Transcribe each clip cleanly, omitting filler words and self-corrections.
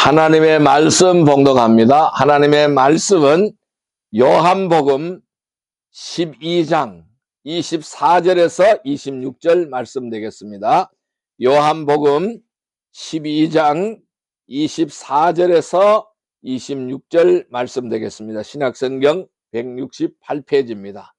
하나님의 말씀 봉독합니다. 하나님의 말씀은 요한복음 12장 24절에서 26절 말씀 되겠습니다. 요한복음 12장 24절에서 26절 말씀 되겠습니다. 신약성경 168페이지입니다.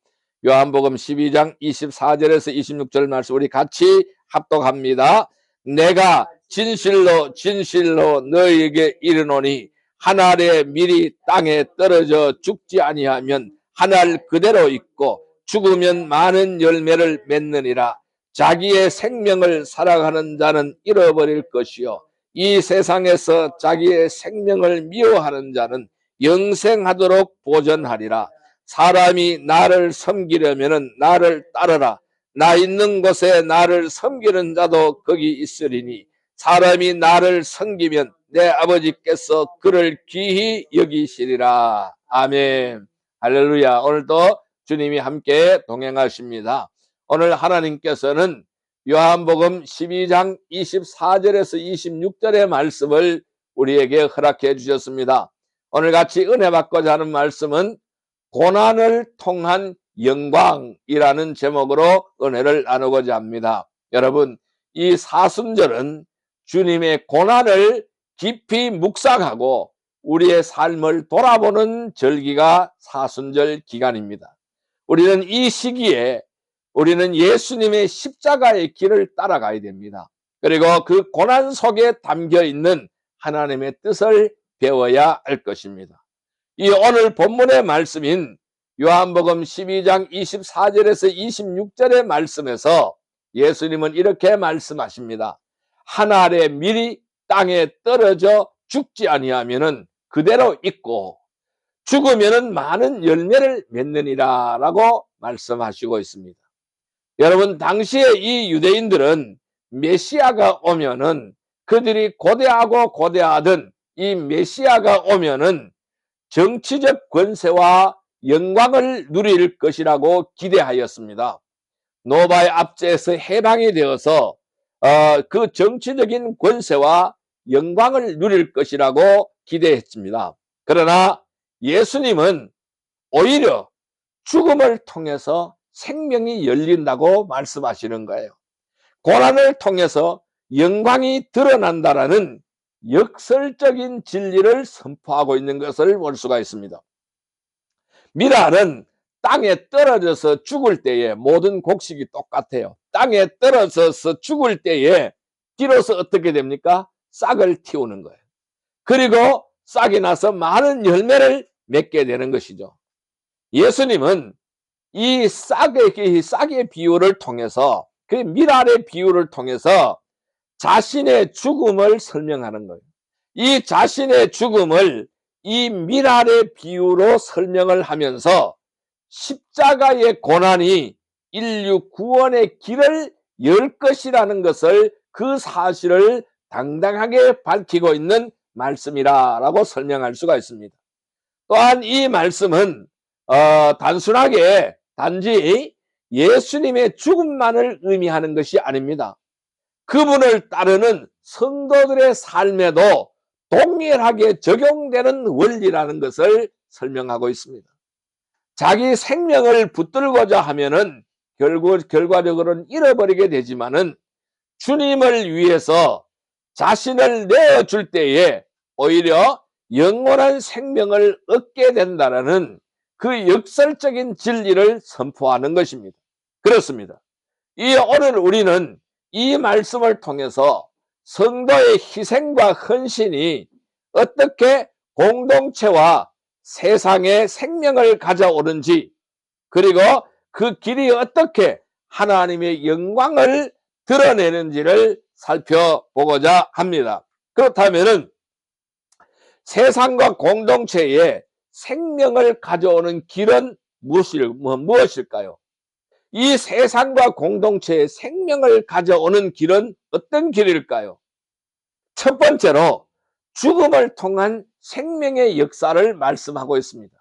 요한복음 12장 24절에서 26절 말씀 우리 같이 합독합니다. 내가 진실로 진실로 너희에게 이르노니 한 알의 밀이 땅에 떨어져 죽지 아니하면 한 알 그대로 있고 죽으면 많은 열매를 맺느니라. 자기의 생명을 살아가는 자는 잃어버릴 것이요 이 세상에서 자기의 생명을 미워하는 자는 영생하도록 보전하리라. 사람이 나를 섬기려면 나를 따르라. 나 있는 곳에 나를 섬기는 자도 거기 있으리니 사람이 나를 섬기면 내 아버지께서 그를 귀히 여기시리라. 아멘. 할렐루야. 오늘도 주님이 함께 동행하십니다. 오늘 하나님께서는 요한복음 12장 24절에서 26절의 말씀을 우리에게 허락해 주셨습니다. 오늘 같이 은혜 받고자 하는 말씀은 고난을 통한 영광이라는 제목으로 은혜를 나누고자 합니다. 여러분, 이 사순절은 주님의 고난을 깊이 묵상하고 우리의 삶을 돌아보는 절기가 사순절 기간입니다. 우리는 이 시기에 우리는 예수님의 십자가의 길을 따라가야 됩니다. 그리고 그 고난 속에 담겨 있는 하나님의 뜻을 배워야 할 것입니다. 이 오늘 본문의 말씀인 요한복음 12장 24절에서 26절의 말씀에서 예수님은 이렇게 말씀하십니다. 한 알의 밀이 땅에 떨어져 죽지 아니하면은 그대로 있고 죽으면은 많은 열매를 맺느니라 라고 말씀하시고 있습니다. 여러분, 당시에 이 유대인들은 메시아가 오면은 그들이 고대하고 고대하던 이 메시아가 오면은 정치적 권세와 영광을 누릴 것이라고 기대하였습니다. 노바의 압제에서 해방이 되어서 그 정치적인 권세와 영광을 누릴 것이라고 기대했습니다. 그러나 예수님은 오히려 죽음을 통해서 생명이 열린다고 말씀하시는 거예요. 고난을 통해서 영광이 드러난다라는 역설적인 진리를 선포하고 있는 것을 볼 수가 있습니다. 밀알은 땅에 떨어져서 죽을 때에 모든 곡식이 똑같아요. 땅에 떨어져서 죽을 때에 비로소 어떻게 됩니까? 싹을 틔우는 거예요. 그리고 싹이 나서 많은 열매를 맺게 되는 것이죠. 예수님은 이 싹의 비유를 통해서, 그 밀알의 비유를 통해서 자신의 죽음을 설명하는 거예요. 이 자신의 죽음을 이 밀알의 비유로 설명을 하면서 십자가의 고난이 인류 구원의 길을 열 것이라는 것을, 그 사실을 당당하게 밝히고 있는 말씀이라고 설명할 수가 있습니다. 또한 이 말씀은 단순하게 단지 예수님의 죽음만을 의미하는 것이 아닙니다. 그분을 따르는 성도들의 삶에도 동일하게 적용되는 원리라는 것을 설명하고 있습니다. 자기 생명을 붙들고자 하면은 결과적으로는 잃어버리게 되지만은 주님을 위해서 자신을 내어줄 때에 오히려 영원한 생명을 얻게 된다는 그 역설적인 진리를 선포하는 것입니다. 그렇습니다. 오늘 우리는 이 말씀을 통해서 성도의 희생과 헌신이 어떻게 공동체와 세상에 생명을 가져오는지, 그리고 그 길이 어떻게 하나님의 영광을 드러내는지를 살펴보고자 합니다. 그렇다면은 세상과 공동체에 생명을 가져오는 길은 무엇일까요? 이 세상과 공동체에 생명을 가져오는 길은 어떤 길일까요? 첫 번째로 죽음을 통한 생명의 역사를 말씀하고 있습니다.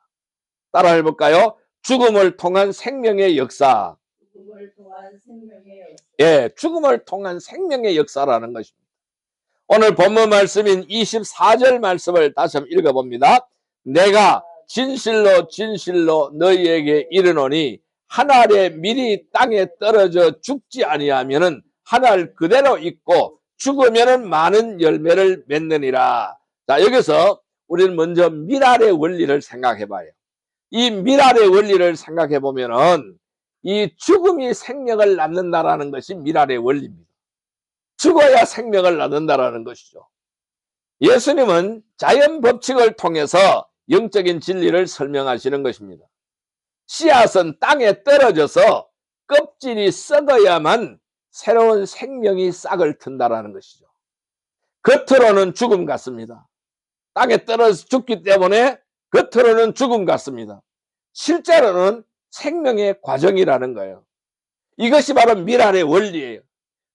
따라 해볼까요? 죽음을 통한 생명의 역사. 죽음을 통한 생명의 역사. 예, 죽음을 통한 생명의 역사라는 것입니다. 오늘 본문 말씀인 24절 말씀을 다시 한번 읽어봅니다. 내가 진실로 진실로 너희에게 이르노니 한 알에 밀이 땅에 떨어져 죽지 아니하면은 한 알 그대로 있고 죽으면은 많은 열매를 맺느니라. 자, 여기서 우리는 먼저 밀알의 원리를 생각해 봐요. 이 밀알의 원리를 생각해 보면은 이 죽음이 생명을 낳는다라는 것이 밀알의 원리입니다. 죽어야 생명을 낳는다라는 것이죠. 예수님은 자연 법칙을 통해서 영적인 진리를 설명하시는 것입니다. 씨앗은 땅에 떨어져서 껍질이 썩어야만 새로운 생명이 싹을 튼다라는 것이죠. 겉으로는 죽음 같습니다. 땅에 떨어져 죽기 때문에 겉으로는 죽음 같습니다. 실제로는 생명의 과정이라는 거예요. 이것이 바로 밀알의 원리예요.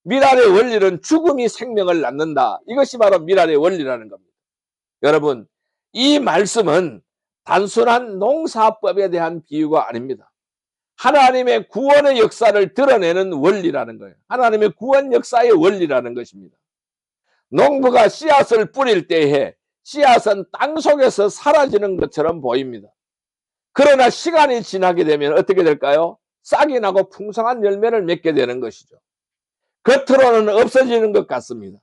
밀알의 원리는 죽음이 생명을 낳는다. 이것이 바로 밀알의 원리라는 겁니다. 여러분, 이 말씀은 단순한 농사법에 대한 비유가 아닙니다. 하나님의 구원의 역사를 드러내는 원리라는 거예요. 하나님의 구원 역사의 원리라는 것입니다. 농부가 씨앗을 뿌릴 때에 씨앗은 땅 속에서 사라지는 것처럼 보입니다. 그러나 시간이 지나게 되면 어떻게 될까요? 싹이 나고 풍성한 열매를 맺게 되는 것이죠. 겉으로는 없어지는 것 같습니다.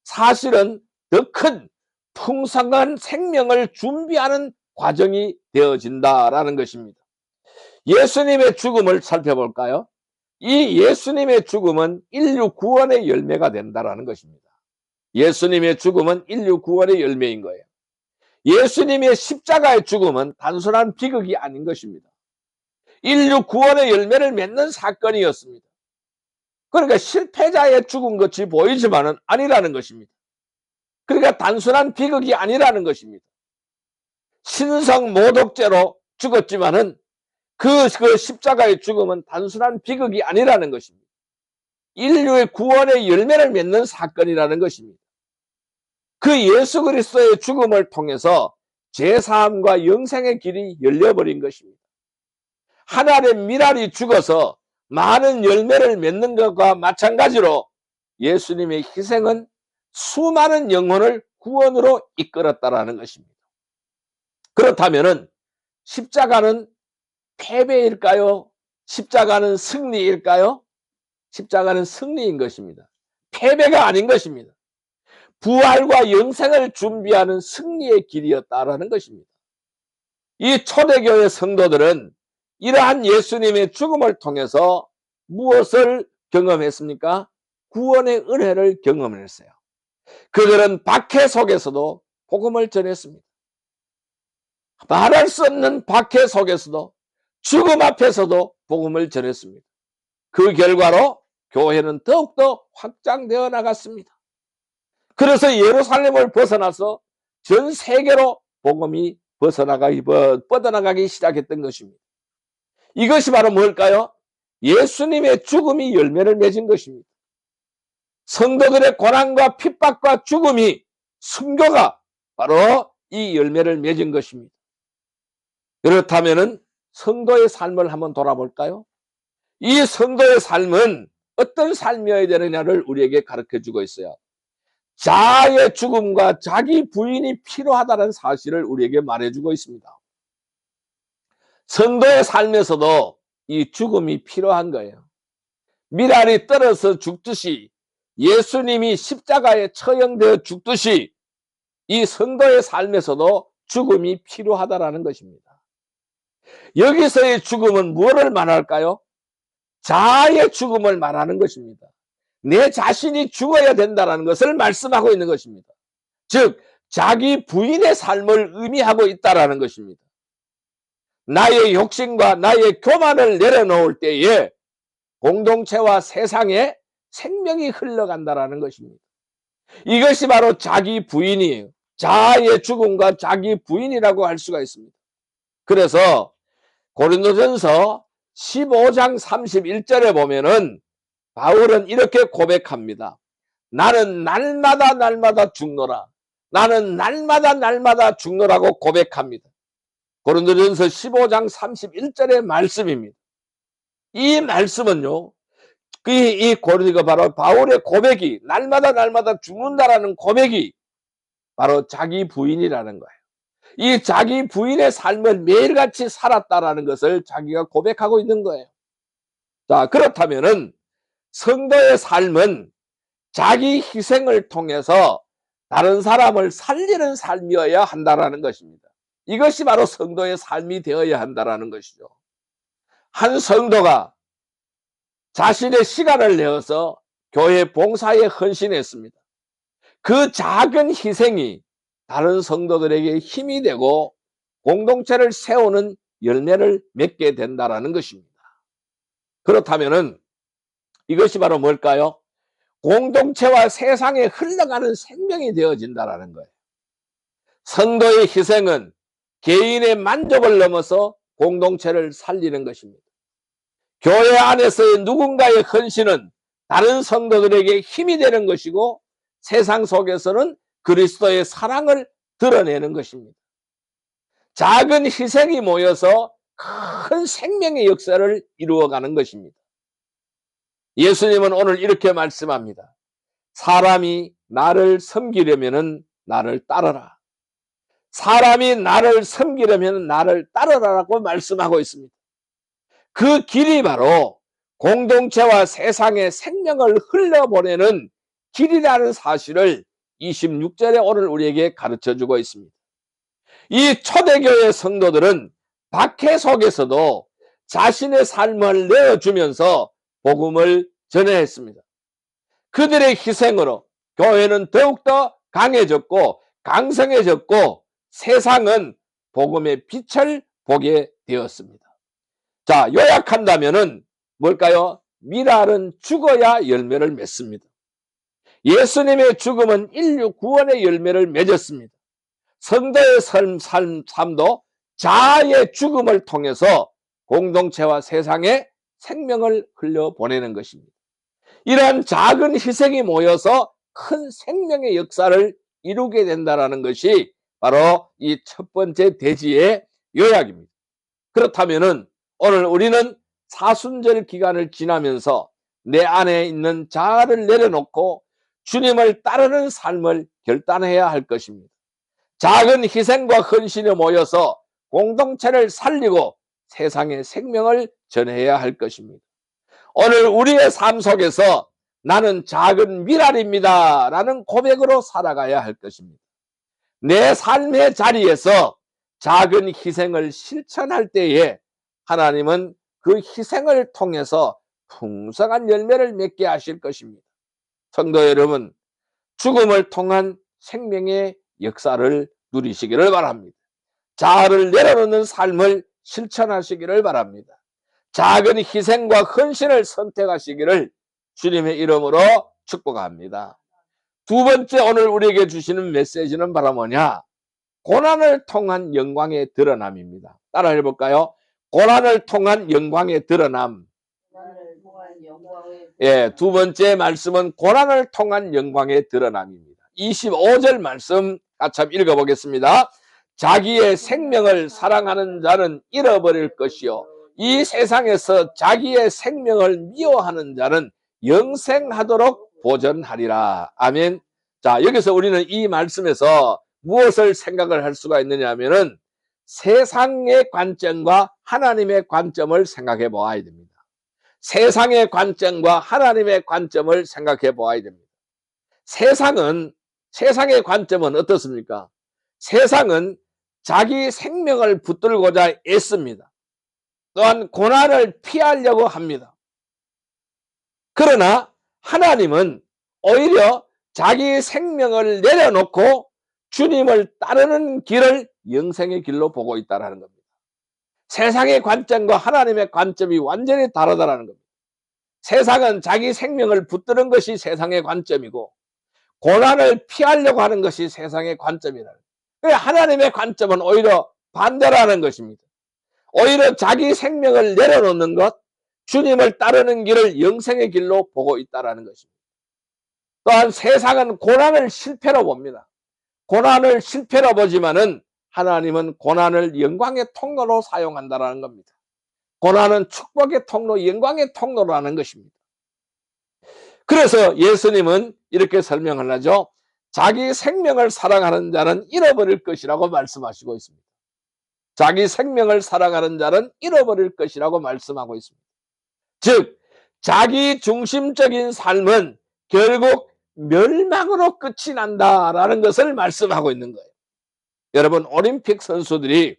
사실은 더 큰 풍성한 생명을 준비하는 과정이 되어진다라는 것입니다. 예수님의 죽음을 살펴볼까요? 이 예수님의 죽음은 인류 구원의 열매가 된다라는 것입니다. 예수님의 죽음은 인류 구원의 열매인 거예요. 예수님의 십자가의 죽음은 단순한 비극이 아닌 것입니다. 인류 구원의 열매를 맺는 사건이었습니다. 그러니까 실패자의 죽은 것이 보이지만은 아니라는 것입니다. 그러니까 단순한 비극이 아니라는 것입니다. 신성 모독죄로 죽었지만은 그 십자가의 죽음은 단순한 비극이 아니라는 것입니다. 인류의 구원의 열매를 맺는 사건이라는 것입니다. 그 예수 그리스도의 죽음을 통해서 죄사함과 영생의 길이 열려버린 것입니다. 하나의 밀알이 죽어서 많은 열매를 맺는 것과 마찬가지로 예수님의 희생은 수많은 영혼을 구원으로 이끌었다라는 것입니다. 그렇다면은 십자가는 패배일까요? 십자가는 승리일까요? 십자가는 승리인 것입니다. 패배가 아닌 것입니다. 부활과 영생을 준비하는 승리의 길이었다라는 것입니다. 이 초대교회 성도들은 이러한 예수님의 죽음을 통해서 무엇을 경험했습니까? 구원의 은혜를 경험했어요. 그들은 박해 속에서도 복음을 전했습니다. 말할 수 없는 박해 속에서도 죽음 앞에서도 복음을 전했습니다. 그 결과로 교회는 더욱더 확장되어 나갔습니다. 그래서 예루살렘을 벗어나서 전 세계로 복음이 뻗어나가기 시작했던 것입니다. 이것이 바로 뭘까요? 예수님의 죽음이 열매를 맺은 것입니다. 성도들의 고난과 핍박과 죽음이, 순교가 바로 이 열매를 맺은 것입니다. 그렇다면 성도의 삶을 한번 돌아볼까요? 이 성도의 삶은 어떤 삶이어야 되느냐를 우리에게 가르쳐주고 있어요. 자아의 죽음과 자기 부인이 필요하다는 사실을 우리에게 말해주고 있습니다. 성도의 삶에서도 이 죽음이 필요한 거예요. 밀알이 떨어져 죽듯이, 예수님이 십자가에 처형되어 죽듯이 이 성도의 삶에서도 죽음이 필요하다라는 것입니다. 여기서의 죽음은 무엇을 말할까요? 자아의 죽음을 말하는 것입니다. 내 자신이 죽어야 된다는 것을 말씀하고 있는 것입니다. 즉 자기 부인의 삶을 의미하고 있다는 것입니다. 나의 욕심과 나의 교만을 내려놓을 때에 공동체와 세상에 생명이 흘러간다는 것입니다. 이것이 바로 자기 부인이에요. 자아의 죽음과 자기 부인이라고 할 수가 있습니다. 그래서 고린도전서 15장 31절에 보면은 바울은 이렇게 고백합니다. 나는 날마다 죽노라. 나는 날마다 죽노라고 고백합니다. 고린도전서 15장 31절의 말씀입니다. 이 말씀은요, 이 고린도가 바로 바울의 고백이 날마다 죽는다라는 고백이 바로 자기 부인이라는 거예요. 이 자기 부인의 삶을 매일같이 살았다라는 것을 자기가 고백하고 있는 거예요. 자, 그렇다면은 성도의 삶은 자기 희생을 통해서 다른 사람을 살리는 삶이어야 한다라는 것입니다. 이것이 바로 성도의 삶이 되어야 한다라는 것이죠. 한 성도가 자신의 시간을 내어서 교회 봉사에 헌신했습니다. 그 작은 희생이 다른 성도들에게 힘이 되고 공동체를 세우는 열매를 맺게 된다라는 것입니다. 그렇다면은 이것이 바로 뭘까요? 공동체와 세상에 흘러가는 생명이 되어진다라는 거예요. 성도의 희생은 개인의 만족을 넘어서 공동체를 살리는 것입니다. 교회 안에서의 누군가의 헌신은 다른 성도들에게 힘이 되는 것이고 세상 속에서는 그리스도의 사랑을 드러내는 것입니다. 작은 희생이 모여서 큰 생명의 역사를 이루어가는 것입니다. 예수님은 오늘 이렇게 말씀합니다. 사람이 나를 섬기려면 나를 따르라. 사람이 나를 섬기려면 나를 따르라라고 말씀하고 있습니다. 그 길이 바로 공동체와 세상의 생명을 흘려보내는 길이라는 사실을 26절에 오늘 우리에게 가르쳐주고 있습니다. 이 초대교회 성도들은 박해 속에서도 자신의 삶을 내어주면서 복음을 전해했습니다. 그들의 희생으로 교회는 더욱더 강해졌고 강성해졌고 세상은 복음의 빛을 보게 되었습니다. 자, 요약한다면은 뭘까요? 미랄은 죽어야 열매를 맺습니다. 예수님의 죽음은 인류 구원의 열매를 맺었습니다. 성도의 삶도 자아의 죽음을 통해서 공동체와 세상에 생명을 흘려보내는 것입니다. 이러한 작은 희생이 모여서 큰 생명의 역사를 이루게 된다는 것이 바로 이 첫 번째 대지의 요약입니다. 그렇다면은 오늘 우리는 사순절 기간을 지나면서 내 안에 있는 자아를 내려놓고 주님을 따르는 삶을 결단해야 할 것입니다. 작은 희생과 헌신이 모여서 공동체를 살리고 세상의 생명을 전해야 할 것입니다. 오늘 우리의 삶 속에서 나는 작은 미랄입니다 라는 고백으로 살아가야 할 것입니다. 내 삶의 자리에서 작은 희생을 실천할 때에 하나님은 그 희생을 통해서 풍성한 열매를 맺게 하실 것입니다. 성도 여러분, 죽음을 통한 생명의 역사를 누리시기를 바랍니다. 자아를 내려놓는 삶을 실천하시기를 바랍니다. 작은 희생과 헌신을 선택하시기를 주님의 이름으로 축복합니다. 두 번째 오늘 우리에게 주시는 메시지는 바로 뭐냐? 고난을 통한 영광의 드러남입니다. 따라 해볼까요? 고난을 통한 영광의 드러남. 예, 두 번째 말씀은 고난을 통한 영광의 드러남입니다. 25절 말씀 같이 한번 읽어보겠습니다. 자기의 생명을 사랑하는 자는 잃어버릴 것이요 이 세상에서 자기의 생명을 미워하는 자는 영생하도록 보전하리라. 아멘. 자, 여기서 우리는 이 말씀에서 무엇을 생각을 할 수가 있느냐 하면은 세상의 관점과 하나님의 관점을 생각해 보아야 됩니다. 세상의 관점과 하나님의 관점을 생각해 보아야 됩니다. 세상의 관점은 어떻습니까? 세상은 자기 생명을 붙들고자 애씁니다. 또한 고난을 피하려고 합니다. 그러나 하나님은 오히려 자기 생명을 내려놓고 주님을 따르는 길을 영생의 길로 보고 있다는 겁니다. 세상의 관점과 하나님의 관점이 완전히 다르다는 겁니다. 세상은 자기 생명을 붙드는 것이 세상의 관점이고 고난을 피하려고 하는 것이 세상의 관점이라는 거예요. 하나님의 관점은 오히려 반대라는 것입니다. 오히려 자기 생명을 내려놓는 것, 주님을 따르는 길을 영생의 길로 보고 있다는 것입니다. 또한 세상은 고난을 실패로 봅니다. 고난을 실패로 보지만은 하나님은 고난을 영광의 통로로 사용한다는 겁니다. 고난은 축복의 통로, 영광의 통로라는 것입니다. 그래서 예수님은 이렇게 설명을 하죠. 자기 생명을 사랑하는 자는 잃어버릴 것이라고 말씀하시고 있습니다. 자기 생명을 사랑하는 자는 잃어버릴 것이라고 말씀하고 있습니다. 즉, 자기 중심적인 삶은 결국 멸망으로 끝이 난다라는 것을 말씀하고 있는 거예요. 여러분, 올림픽 선수들이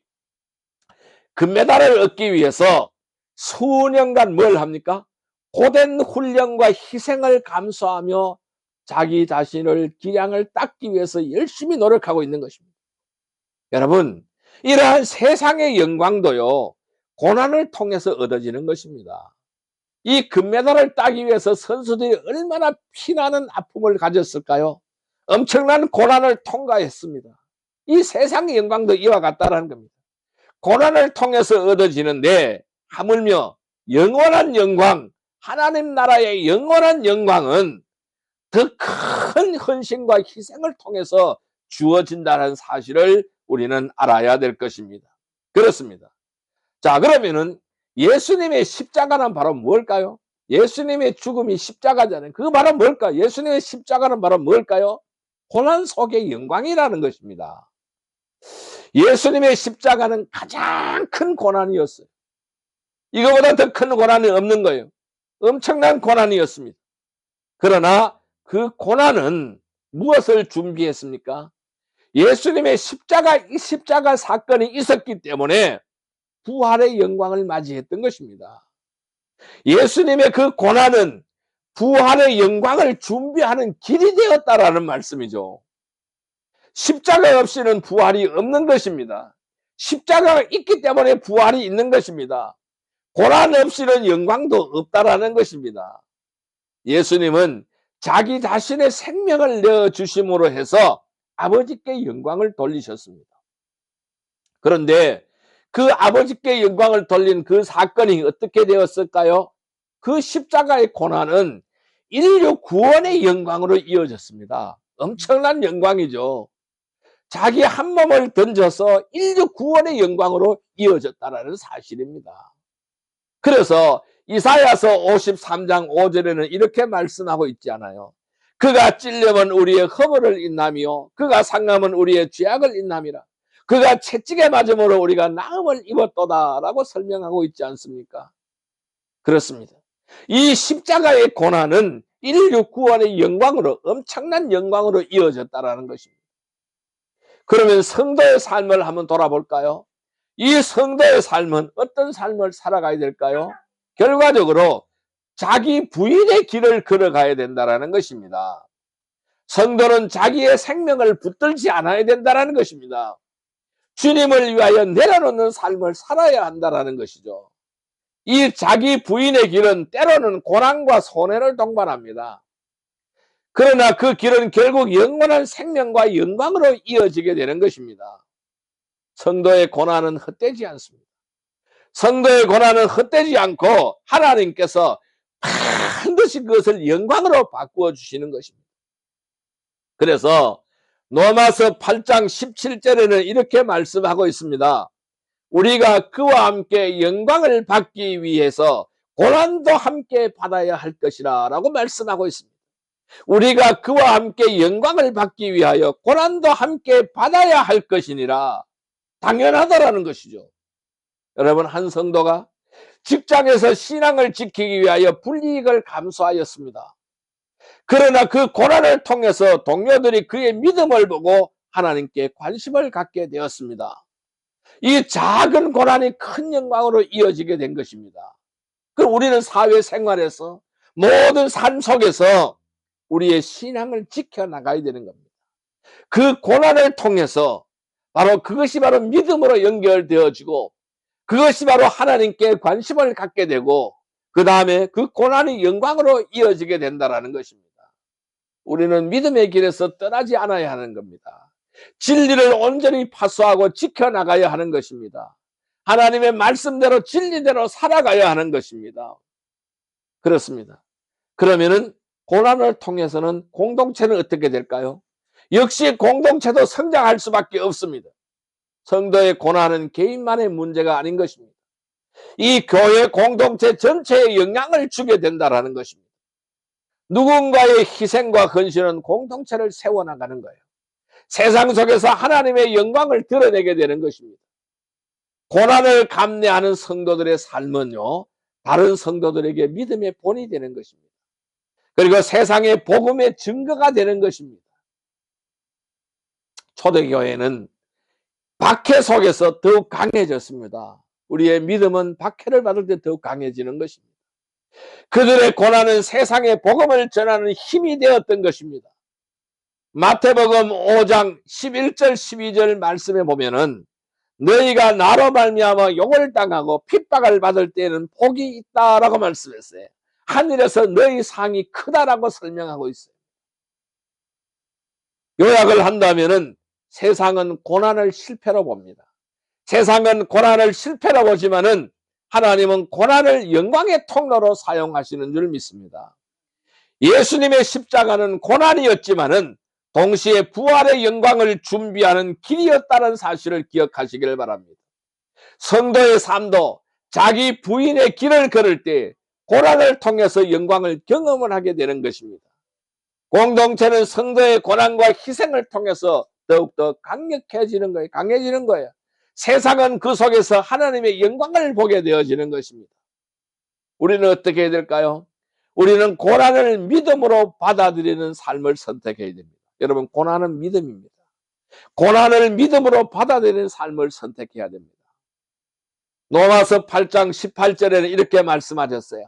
금메달을 얻기 위해서 수년간 뭘 합니까? 고된 훈련과 희생을 감수하며 자기 자신을 기량을 닦기 위해서 열심히 노력하고 있는 것입니다. 여러분, 이러한 세상의 영광도요, 고난을 통해서 얻어지는 것입니다. 이 금메달을 따기 위해서 선수들이 얼마나 피나는 아픔을 가졌을까요? 엄청난 고난을 통과했습니다. 이 세상의 영광도 이와 같다라는 겁니다. 고난을 통해서 얻어지는데 하물며 영원한 영광, 하나님 나라의 영원한 영광은 더 큰 헌신과 희생을 통해서 주어진다는 사실을 우리는 알아야 될 것입니다. 그렇습니다. 자, 그러면은 예수님의 십자가는 바로 뭘까요? 예수님의 죽음이 십자가잖아요. 그 바로 뭘까요? 예수님의 십자가는 바로 뭘까요? 고난 속의 영광이라는 것입니다. 예수님의 십자가는 가장 큰 고난이었어요. 이거보다 더 큰 고난이 없는 거예요. 엄청난 고난이었습니다. 그러나 그 고난은 무엇을 준비했습니까? 예수님의 십자가 사건이 있었기 때문에 부활의 영광을 맞이했던 것입니다. 예수님의 그 고난은 부활의 영광을 준비하는 길이 되었다라는 말씀이죠. 십자가 없이는 부활이 없는 것입니다. 십자가가 있기 때문에 부활이 있는 것입니다. 고난 없이는 영광도 없다라는 것입니다. 예수님은 자기 자신의 생명을 내어주심으로 해서 아버지께 영광을 돌리셨습니다. 그런데 그 아버지께 영광을 돌린 그 사건이 어떻게 되었을까요? 그 십자가의 고난은 인류 구원의 영광으로 이어졌습니다. 엄청난 영광이죠. 자기 한 몸을 던져서 인류 구원의 영광으로 이어졌다는 사실입니다. 그래서 이사야서 53장 5절에는 이렇게 말씀하고 있지 않아요? 그가 찔려면 우리의 허물을 인나며 그가 상함은 우리의 죄악을 인남이라. 그가 채찍에 맞음으로 우리가 나음을 입었도다 라고 설명하고 있지 않습니까? 그렇습니다. 이 십자가의 고난은 인류 구원의 영광으로, 엄청난 영광으로 이어졌다는 것입니다. 그러면 성도의 삶을 한번 돌아볼까요? 이 성도의 삶은 어떤 삶을 살아가야 될까요? 결과적으로 자기 부인의 길을 걸어가야 된다는 것입니다. 성도는 자기의 생명을 붙들지 않아야 된다는 것입니다. 주님을 위하여 내려놓는 삶을 살아야 한다는 것이죠. 이 자기 부인의 길은 때로는 고난과 손해를 동반합니다. 그러나 그 길은 결국 영원한 생명과 영광으로 이어지게 되는 것입니다. 성도의 고난은 헛되지 않습니다. 성도의 고난은 헛되지 않고 하나님께서 반드시 그것을 영광으로 바꾸어 주시는 것입니다. 그래서 로마서 8장 17절에는 이렇게 말씀하고 있습니다. 우리가 그와 함께 영광을 받기 위해서 고난도 함께 받아야 할 것이라 라고 말씀하고 있습니다. 우리가 그와 함께 영광을 받기 위하여 고난도 함께 받아야 할 것이니라. 당연하다라는 것이죠. 여러분, 한 성도가 직장에서 신앙을 지키기 위하여 불이익을 감수하였습니다. 그러나 그 고난을 통해서 동료들이 그의 믿음을 보고 하나님께 관심을 갖게 되었습니다. 이 작은 고난이 큰 영광으로 이어지게 된 것입니다. 그럼 우리는 사회생활에서 모든 삶 속에서 우리의 신앙을 지켜나가야 되는 겁니다. 그 고난을 통해서 그것이 바로 믿음으로 연결되어지고 그것이 바로 하나님께 관심을 갖게 되고 그 다음에 그 고난이 영광으로 이어지게 된다는 것입니다. 우리는 믿음의 길에서 떠나지 않아야 하는 겁니다. 진리를 온전히 파수하고 지켜나가야 하는 것입니다. 하나님의 말씀대로 진리대로 살아가야 하는 것입니다. 그렇습니다. 그러면은 고난을 통해서는 공동체는 어떻게 될까요? 역시 공동체도 성장할 수밖에 없습니다. 성도의 고난은 개인만의 문제가 아닌 것입니다. 이 교회 공동체 전체에 영향을 주게 된다는 것입니다. 누군가의 희생과 헌신은 공동체를 세워나가는 거예요. 세상 속에서 하나님의 영광을 드러내게 되는 것입니다. 고난을 감내하는 성도들의 삶은요, 다른 성도들에게 믿음의 본이 되는 것입니다. 그리고 세상의 복음의 증거가 되는 것입니다. 초대교회는 박해 속에서 더욱 강해졌습니다. 우리의 믿음은 박해를 받을 때 더욱 강해지는 것입니다. 그들의 고난은 세상의 복음을 전하는 힘이 되었던 것입니다. 마태복음 5장 11절 12절 말씀에 보면은 너희가 나로 말미암아 욕을 당하고 핍박을 받을 때에는 복이 있다라고 말씀했어요. 하늘에서 너희 상이 크다라고 설명하고 있어요. 요약을 한다면은 세상은 고난을 실패로 봅니다. 세상은 고난을 실패로 보지만은 하나님은 고난을 영광의 통로로 사용하시는 줄 믿습니다. 예수님의 십자가는 고난이었지만은 동시에 부활의 영광을 준비하는 길이었다는 사실을 기억하시길 바랍니다. 성도의 삶도 자기 부인의 길을 걸을 때 고난을 통해서 영광을 경험을 하게 되는 것입니다. 공동체는 성도의 고난과 희생을 통해서 더욱더 강력해지는 거예요. 강해지는 거예요. 세상은 그 속에서 하나님의 영광을 보게 되어지는 것입니다. 우리는 어떻게 해야 될까요? 우리는 고난을 믿음으로 받아들이는 삶을 선택해야 됩니다. 여러분, 고난은 믿음입니다. 고난을 믿음으로 받아들이는 삶을 선택해야 됩니다. 로마서 8장 18절에는 이렇게 말씀하셨어요.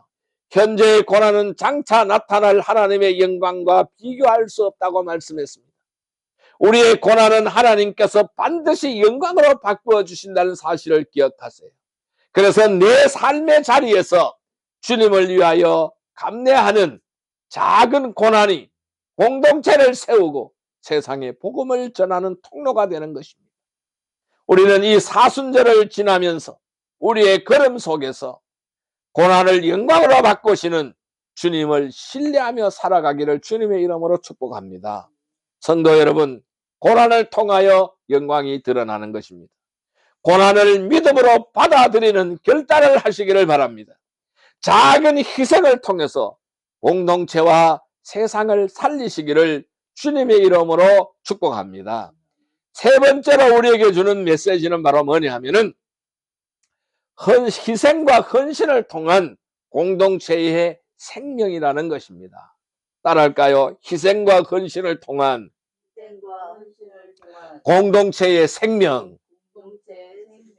현재의 고난은 장차 나타날 하나님의 영광과 비교할 수 없다고 말씀했습니다. 우리의 고난은 하나님께서 반드시 영광으로 바꾸어 주신다는 사실을 기억하세요. 그래서 내 삶의 자리에서 주님을 위하여 감내하는 작은 고난이 공동체를 세우고 세상에 복음을 전하는 통로가 되는 것입니다. 우리는 이 사순절을 지나면서 우리의 걸음 속에서 고난을 영광으로 바꾸시는 주님을 신뢰하며 살아가기를 주님의 이름으로 축복합니다. 성도 여러분, 고난을 통하여 영광이 드러나는 것입니다. 고난을 믿음으로 받아들이는 결단을 하시기를 바랍니다. 작은 희생을 통해서 공동체와 세상을 살리시기를 주님의 이름으로 축복합니다. 세 번째로 우리에게 주는 메시지는 바로 뭐냐 하면은 희생과 헌신을 통한 공동체의 생명이라는 것입니다. 따라할까요? 희생과 헌신을 통한 공동체의 생명.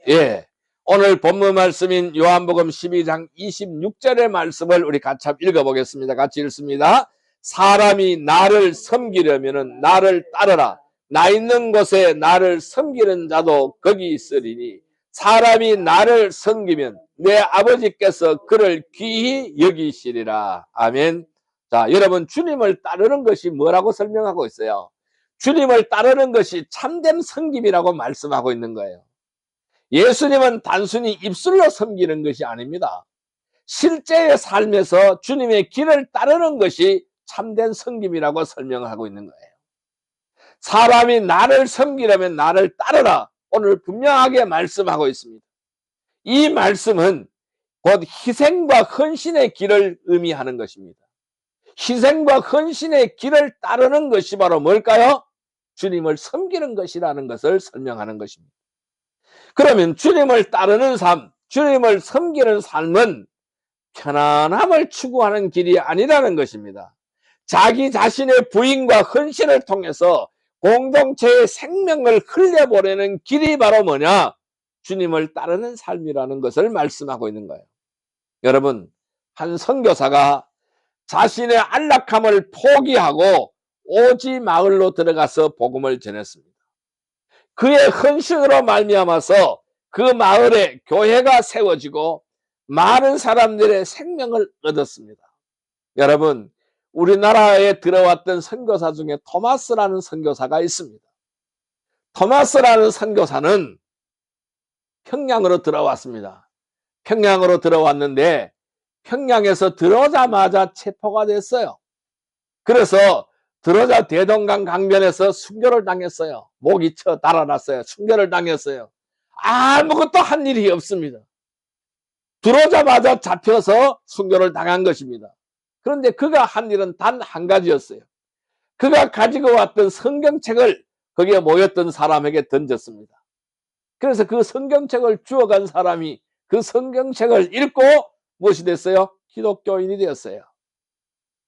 예. 오늘 본문 말씀인 요한복음 12장 26절의 말씀을 우리 같이 읽어보겠습니다. 같이 읽습니다. 사람이 나를 섬기려면 나를 따르라. 나 있는 곳에 나를 섬기는 자도 거기 있으리니 사람이 나를 섬기면 내 아버지께서 그를 귀히 여기시리라. 아멘. 자, 여러분, 주님을 따르는 것이 뭐라고 설명하고 있어요? 주님을 따르는 것이 참된 섬김이라고 말씀하고 있는 거예요. 예수님은 단순히 입술로 섬기는 것이 아닙니다. 실제의 삶에서 주님의 길을 따르는 것이 참된 섬김이라고 설명하고 있는 거예요. 사람이 나를 섬기려면 나를 따르라. 오늘 분명하게 말씀하고 있습니다. 이 말씀은 곧 희생과 헌신의 길을 의미하는 것입니다. 희생과 헌신의 길을 따르는 것이 바로 뭘까요? 주님을 섬기는 것이라는 것을 설명하는 것입니다. 그러면 주님을 따르는 삶, 주님을 섬기는 삶은 편안함을 추구하는 길이 아니라는 것입니다. 자기 자신의 부인과 헌신을 통해서 공동체의 생명을 흘려보내는 길이 바로 뭐냐? 주님을 따르는 삶이라는 것을 말씀하고 있는 거예요. 여러분, 한 선교사가 자신의 안락함을 포기하고 오지 마을로 들어가서 복음을 전했습니다. 그의 헌신으로 말미암아서 그 마을에 교회가 세워지고 많은 사람들의 생명을 얻었습니다. 여러분, 우리나라에 들어왔던 선교사 중에 토마스라는 선교사가 있습니다. 토마스라는 선교사는 평양으로 들어왔습니다. 평양으로 들어왔는데 평양에서 들어오자마자 체포가 됐어요. 그래서 들어오자 대동강 강변에서 순교를 당했어요. 목이 쳐 달아났어요. 순교를 당했어요. 아무것도 한 일이 없습니다. 들어오자마자 잡혀서 순교를 당한 것입니다. 그런데 그가 한 일은 단 한 가지였어요. 그가 가지고 왔던 성경책을 거기에 모였던 사람에게 던졌습니다. 그래서 그 성경책을 주워간 사람이 그 성경책을 읽고 무엇이 됐어요? 기독교인이 되었어요.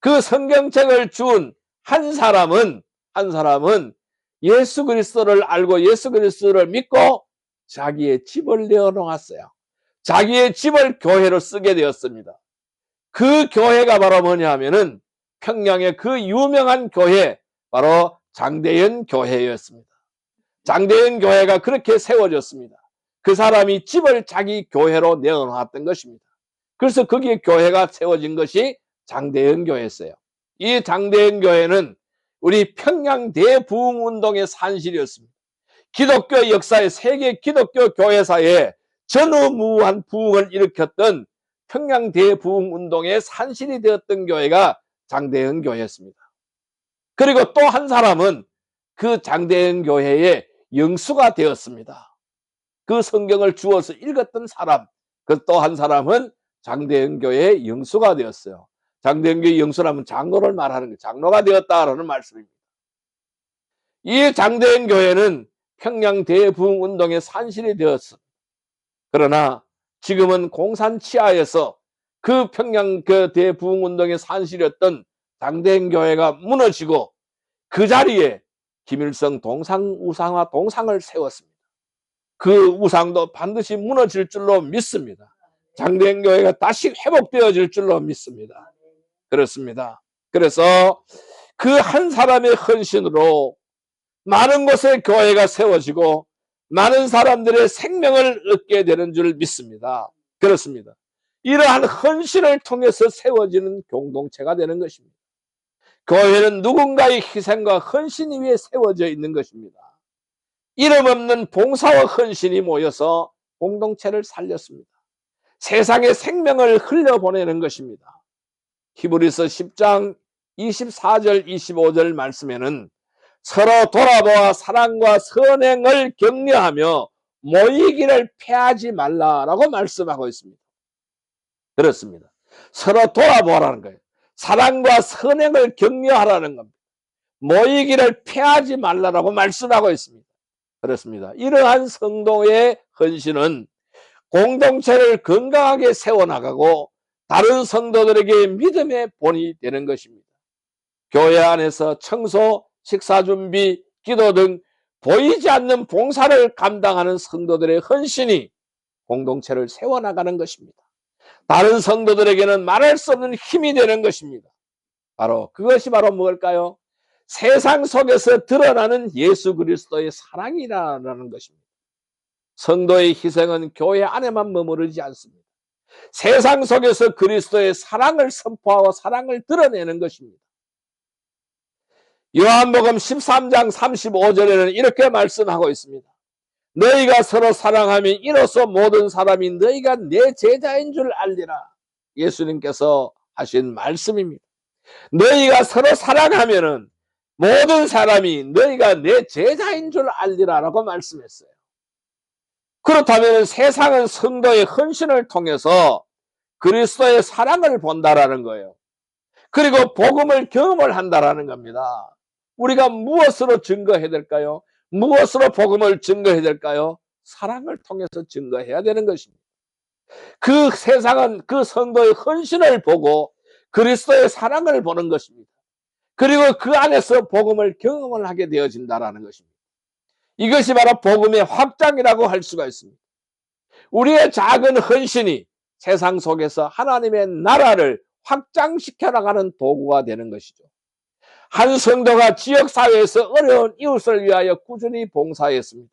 그 성경책을 준 한 사람은 예수 그리스도를 알고 예수 그리스도를 믿고 자기의 집을 내어놓았어요. 자기의 집을 교회로 쓰게 되었습니다. 그 교회가 바로 뭐냐 하면은 평양의 그 유명한 교회, 바로 장대현 교회였습니다. 장대현 교회가 그렇게 세워졌습니다. 그 사람이 집을 자기 교회로 내어놨던 것입니다. 그래서 거기에 교회가 세워진 것이 장대현 교회였어요. 이 장대현 교회는 우리 평양 대부흥운동의 산실이었습니다. 기독교 역사의 세계 기독교 교회사에 전후무한 부흥을 일으켰던 평양 대부흥운동의 산실이 되었던 교회가 장대현 교회였습니다. 그리고 또 한 사람은 그 장대현 교회의 영수가 되었습니다. 그 성경을 주워서 읽었던 사람, 그 또 한 사람은 장대현 교회의 영수가 되었어요. 장대현 교회 영수라면 장로를 말하는 거예요. 장로가 되었다라는 말씀입니다. 이 장대현 교회는 평양 대부흥운동의 산실이 되었습니다. 그러나 지금은 공산 치하에서 그 평양 그 대부흥운동의 산실이었던 장대현 교회가 무너지고 그 자리에 김일성 우상화 동상을 세웠습니다. 그 우상도 반드시 무너질 줄로 믿습니다. 장대현 교회가 다시 회복되어질 줄로 믿습니다. 그렇습니다. 그래서 그 한 사람의 헌신으로 많은 곳에 교회가 세워지고 많은 사람들의 생명을 얻게 되는 줄 믿습니다. 그렇습니다. 이러한 헌신을 통해서 세워지는 공동체가 되는 것입니다. 교회는 누군가의 희생과 헌신 위에 세워져 있는 것입니다. 이름 없는 봉사와 헌신이 모여서 공동체를 살렸습니다. 세상에 생명을 흘려보내는 것입니다. 히브리서 10장 24절 25절 말씀에는 서로 돌아보아 사랑과 선행을 격려하며 모이기를 패하지 말라라고 말씀하고 있습니다. 그렇습니다. 서로 돌아보라는 거예요. 사랑과 선행을 격려하라는 겁니다. 모이기를 패하지 말라라고 말씀하고 있습니다. 그렇습니다. 이러한 성도의 헌신은 공동체를 건강하게 세워나가고 다른 성도들에게 믿음의 본이 되는 것입니다. 교회 안에서 청소, 식사준비, 기도 등 보이지 않는 봉사를 감당하는 성도들의 헌신이 공동체를 세워나가는 것입니다. 다른 성도들에게는 말할 수 없는 힘이 되는 것입니다. 그것이 바로 무엇일까요? 세상 속에서 드러나는 예수 그리스도의 사랑이라는 것입니다. 성도의 희생은 교회 안에만 머무르지 않습니다. 세상 속에서 그리스도의 사랑을 선포하고 사랑을 드러내는 것입니다. 요한복음 13장 35절에는 이렇게 말씀하고 있습니다. 너희가 서로 사랑하면 이로써 모든 사람이 너희가 내 제자인 줄 알리라. 예수님께서 하신 말씀입니다. 너희가 서로 사랑하면은 모든 사람이 너희가 내 제자인 줄 알리라라고 말씀했어요. 그렇다면 세상은 성도의 헌신을 통해서 그리스도의 사랑을 본다라는 거예요. 그리고 복음을 경험을 한다라는 겁니다. 우리가 무엇으로 증거해야 될까요? 무엇으로 복음을 증거해야 될까요? 사랑을 통해서 증거해야 되는 것입니다. 그 세상은 그 성도의 헌신을 보고 그리스도의 사랑을 보는 것입니다. 그리고 그 안에서 복음을 경험을 하게 되어진다라는 것입니다. 이것이 바로 복음의 확장이라고 할 수가 있습니다. 우리의 작은 헌신이 세상 속에서 하나님의 나라를 확장시켜 나가는 도구가 되는 것이죠. 한 성도가 지역사회에서 어려운 이웃을 위하여 꾸준히 봉사했습니다.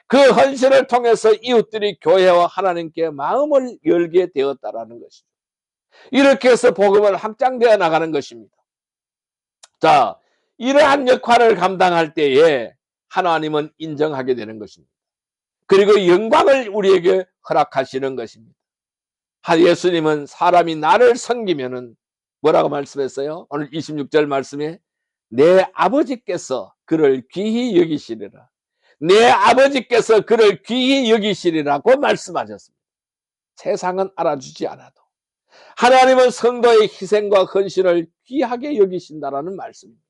그 헌신을 통해서 이웃들이 교회와 하나님께 마음을 열게 되었다라는 것이죠. 이렇게 해서 복음을 확장되어 나가는 것입니다. 자, 이러한 역할을 감당할 때에 하나님은 인정하게 되는 것입니다. 그리고 영광을 우리에게 허락하시는 것입니다. 예수님은 사람이 나를 섬기면은 뭐라고 말씀했어요? 오늘 26절 말씀에 내 아버지께서 그를 귀히 여기시리라. 내 아버지께서 그를 귀히 여기시리라고 말씀하셨습니다. 세상은 알아주지 않아도, 하나님은 성도의 희생과 헌신을 귀하게 여기신다라는 말씀입니다.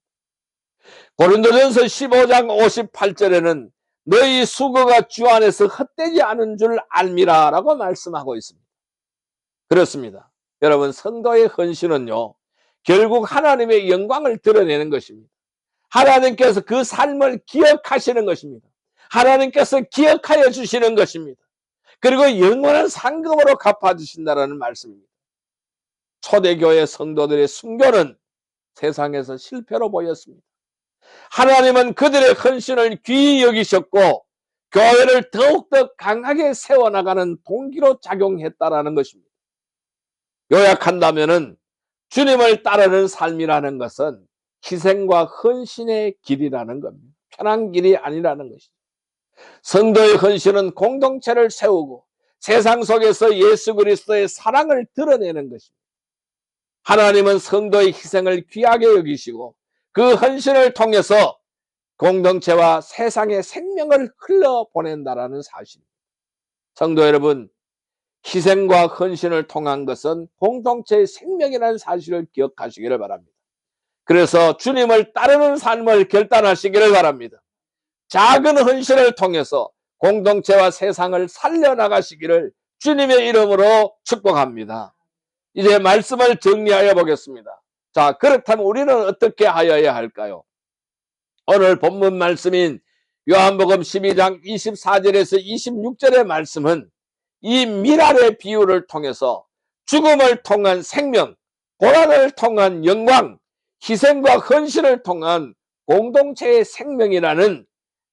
고린도전서 15장 58절에는 너희 수고가 주 안에서 헛되지 않은 줄 알미라 라고 말씀하고 있습니다. 그렇습니다. 여러분, 성도의 헌신은요, 결국 하나님의 영광을 드러내는 것입니다. 하나님께서 그 삶을 기억하시는 것입니다. 하나님께서 기억하여 주시는 것입니다. 그리고 영원한 상급으로 갚아주신다는 말씀입니다. 초대교회 성도들의 순교는 세상에서 실패로 보였습니다. 하나님은 그들의 헌신을 귀히 여기셨고 교회를 더욱더 강하게 세워나가는 동기로 작용했다라는 것입니다. 요약한다면은 주님을 따르는 삶이라는 것은 희생과 헌신의 길이라는 겁니다. 편한 길이 아니라는 것이죠. 성도의 헌신은 공동체를 세우고 세상 속에서 예수 그리스도의 사랑을 드러내는 것입니다. 하나님은 성도의 희생을 귀하게 여기시고 그 헌신을 통해서 공동체와 세상의 생명을 흘려보낸다라는 사실입니다. 성도 여러분, 희생과 헌신을 통한 것은 공동체의 생명이라는 사실을 기억하시기를 바랍니다. 그래서 주님을 따르는 삶을 결단하시기를 바랍니다. 작은 헌신을 통해서 공동체와 세상을 살려나가시기를 주님의 이름으로 축복합니다. 이제 말씀을 정리하여 보겠습니다. 자, 그렇다면 우리는 어떻게 하여야 할까요? 오늘 본문 말씀인 요한복음 12장 24절에서 26절의 말씀은 이 미랄의 비유를 통해서 죽음을 통한 생명, 고난을 통한 영광, 희생과 헌신을 통한 공동체의 생명이라는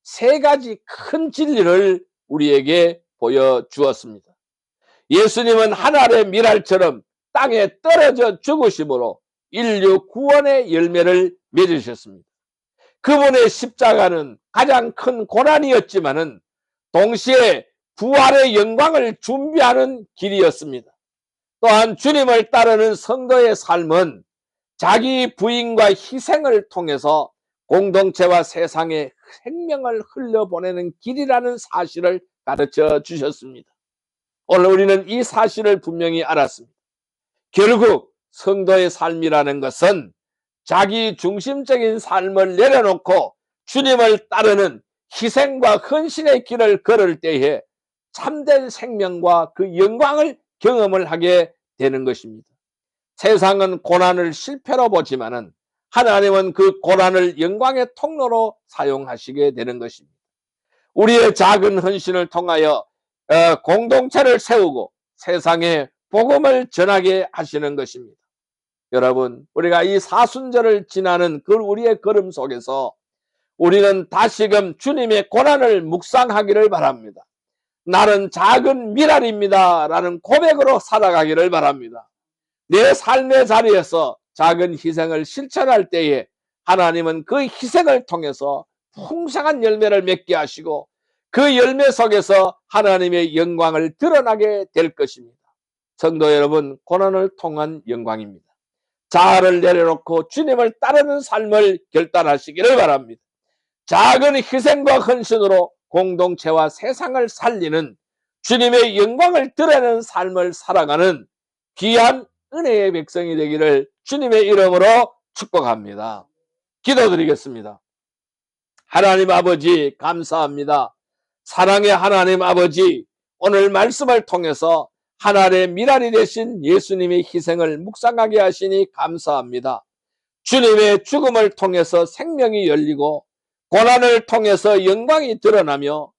세 가지 큰 진리를 우리에게 보여주었습니다. 예수님은 하늘의 미랄처럼 땅에 떨어져 죽으심으로 인류 구원의 열매를 맺으셨습니다. 그분의 십자가는 가장 큰 고난이었지만은 동시에 부활의 영광을 준비하는 길이었습니다. 또한 주님을 따르는 성도의 삶은 자기 부인과 희생을 통해서 공동체와 세상에 생명을 흘려보내는 길이라는 사실을 가르쳐 주셨습니다. 오늘 우리는 이 사실을 분명히 알았습니다. 결국 성도의 삶이라는 것은 자기 중심적인 삶을 내려놓고 주님을 따르는 희생과 헌신의 길을 걸을 때에 참된 생명과 그 영광을 경험을 하게 되는 것입니다. 세상은 고난을 실패로 보지만은 하나님은 그 고난을 영광의 통로로 사용하시게 되는 것입니다. 우리의 작은 헌신을 통하여 공동체를 세우고 세상에 복음을 전하게 하시는 것입니다. 여러분, 우리가 이 사순절을 지나는 그 우리의 걸음 속에서 우리는 다시금 주님의 고난을 묵상하기를 바랍니다. 나는 작은 미랄입니다 라는 고백으로 살아가기를 바랍니다. 내 삶의 자리에서 작은 희생을 실천할 때에 하나님은 그 희생을 통해서 풍성한 열매를 맺게 하시고 그 열매 속에서 하나님의 영광을 드러나게 될 것입니다. 성도 여러분, 고난을 통한 영광입니다. 자아를 내려놓고 주님을 따르는 삶을 결단하시기를 바랍니다. 작은 희생과 헌신으로 공동체와 세상을 살리는 주님의 영광을 드러내는 삶을 살아가는 귀한 은혜의 백성이 되기를 주님의 이름으로 축복합니다. 기도드리겠습니다. 하나님 아버지, 감사합니다. 사랑의 하나님 아버지, 오늘 말씀을 통해서 하늘의 미랄이 되신 예수님의 희생을 묵상하게 하시니 감사합니다. 주님의 죽음을 통해서 생명이 열리고 고난을 통해서 영광이 드러나며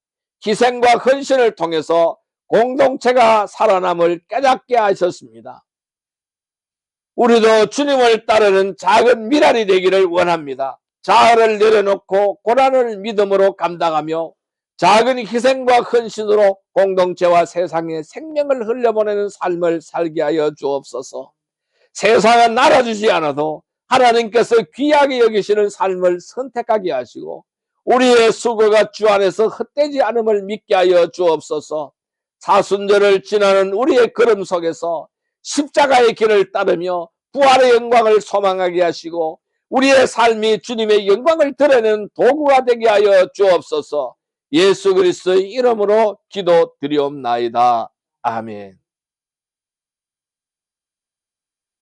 희생과 헌신을 통해서 공동체가 살아남을 깨닫게 하셨습니다. 우리도 주님을 따르는 작은 미랄이 되기를 원합니다. 자아를 내려놓고 고난을 믿음으로 감당하며 작은 희생과 헌신으로 공동체와 세상에 생명을 흘려보내는 삶을 살게 하여 주옵소서. 세상은 알아주지 않아도 하나님께서 귀하게 여기시는 삶을 선택하게 하시고 우리의 수고가 주 안에서 헛되지 않음을 믿게 하여 주옵소서. 사순절을 지나는 우리의 걸음 속에서 십자가의 길을 따르며 부활의 영광을 소망하게 하시고 우리의 삶이 주님의 영광을 드러내는 도구가 되게 하여 주옵소서. 예수 그리스도의 이름으로 기도드리옵나이다. 아멘.